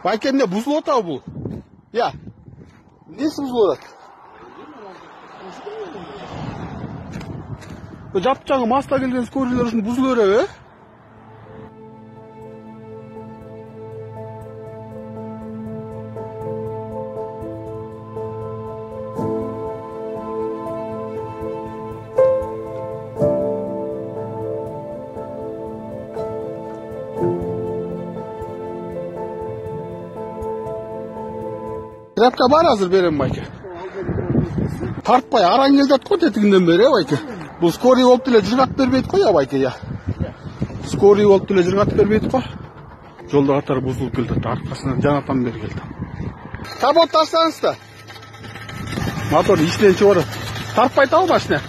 Байке эмне бузулуп атабы бул? Я. Эмнеси бузулуп атат? Жапчагы маста келген скорыйлар ушун бузулуп береби, Тряпка бар азыр берем байке. Тартпай араң келдет го тетигинден бери, байке. Бул скорый болуп деле жыргатып бербейт го, я байке, я. Скорый болуп деле жыргатып бербейт го. Жолдо катары бузулуп келди, аркасынан жанатан бери келди. Капот таштаңыз да. Мотор иштен чыгарып. Тартпай атабы машина?